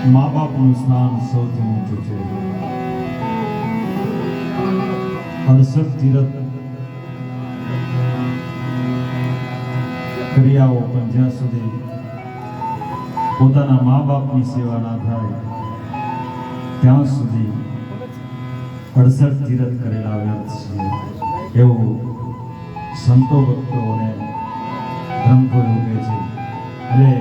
મા બાપનું સ્થાન સૌથી ઊંચું છે. 68 તીરથ કરી આવો, પણ જ્યાં સુધી પોતાના મા બાપની સેવા ના થાય ત્યાં સુધી 68 તીરથ કરેલા વ્યર્થ છે એવું સંતો ભક્તો અને ગ્રંથો એવું કહે છે. એટલે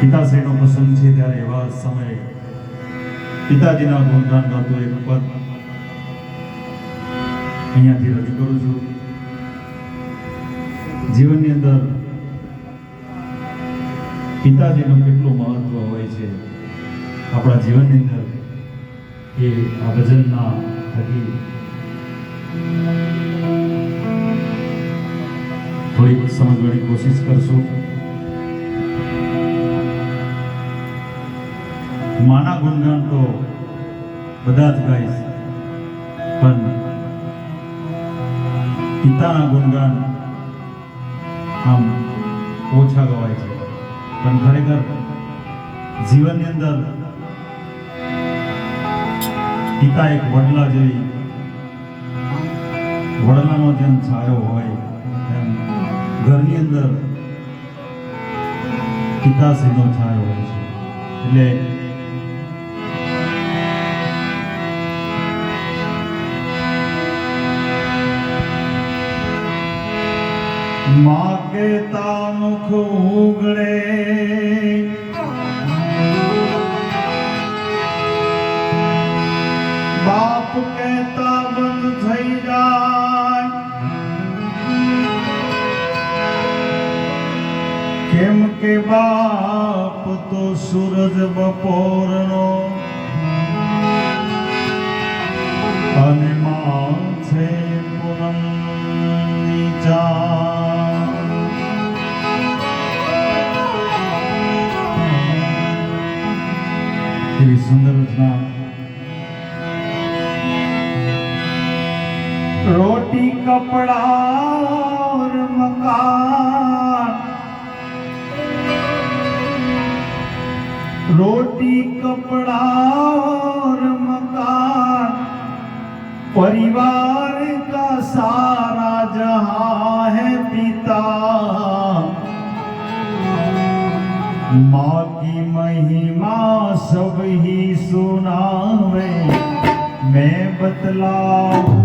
પિતાશ્રીનો પ્રસંગ છે ત્યારે એવા સમયે પિતાજીના ગુણગાન ગાતો એક પદ અહીંયાથી રજૂ કરું છું. જીવનની અંદર પિતાજીનું કેટલું મહત્વ હોય છે આપણા જીવનની અંદર એ આ ભજનના થકી થોડીક સમજવાની કોશિશ કરશું. માના ગુણગાન તો બધા જ ગાઈશ, પણ પિતાના ગુણગાન આમ ઓછા ગવાય છે. પણ ખરેખર જીવનની અંદર પિતા એક વડલા જેવી, વડલાનો જેમ છાયો હોય એમ ઘરની અંદર પિતાશ્રીનો છાયો હોય છે. એટલે माँ के तामुख उगड़े बाप कहता बंद થઈ જાય, કેમ કે બાપ તો સૂરજ બપોરનો અને માં છે પૂનમની ચાંદ. એવી સુંદર રચના. रोटी कपड़ा और मकान, रोटी कपड़ा और मकान, परिवार का सारा जहां है पिता. माँ की महिमा सब ही सुनावे, मैं बतलाऊं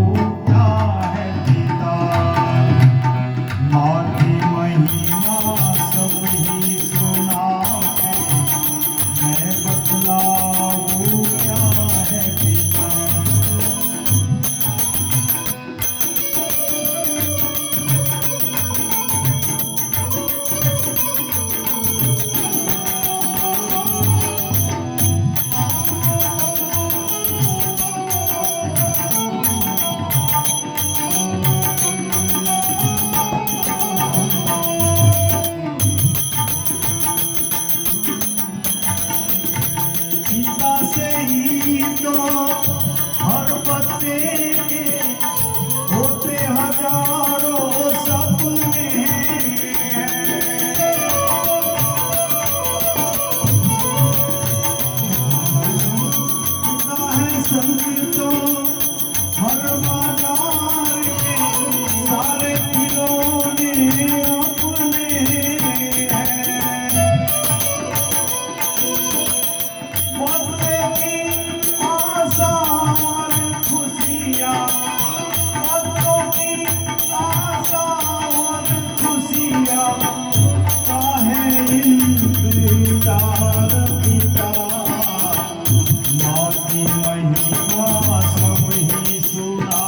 महिमा सब ही सुना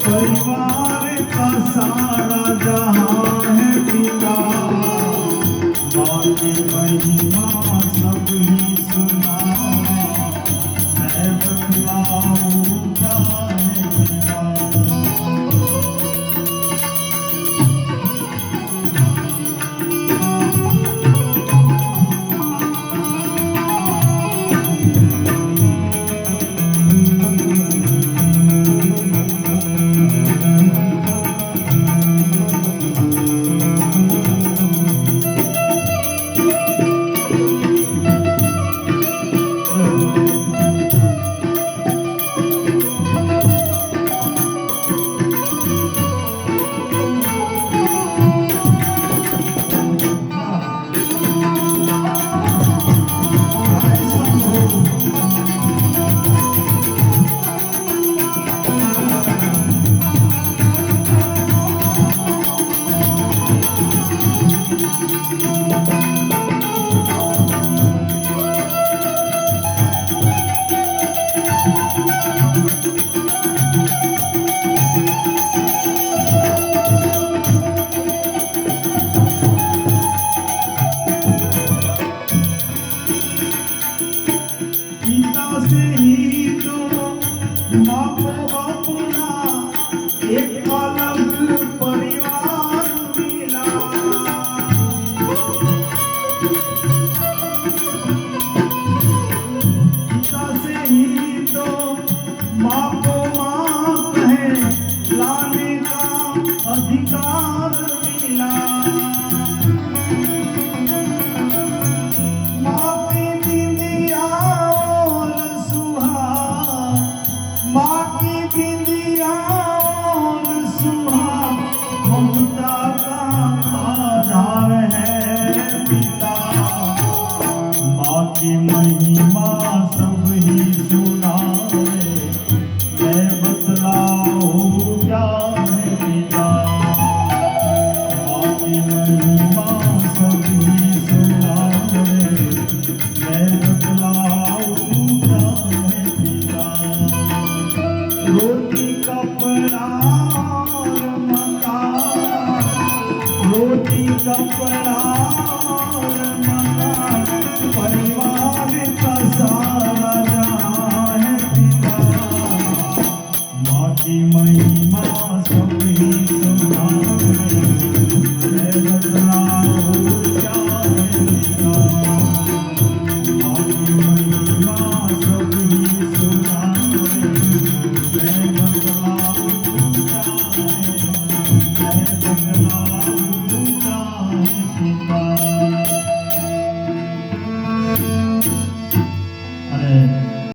परिवार का सारा जहां है पिता, बाकी महिमा सब ही सुना मैं बतलाऊं क्या है पिता। महिमा सब ही सुनावे मैं बतलाऊं क्या है पिता। बाकी महिमा सब ही सुनावे मैं बतलाऊं क्या है पिता। रोटी कपड़ा और मकान, रोटी कपड़ा और मकान, परिवार का सारा जहां है पिता। बाकी महिमा सब ही सुनावे मैं बतलाऊं क्या है पिता। बाकी महिमा सब ही सुनावे मैं बतलाऊं क्या है, मैं बतलाऊं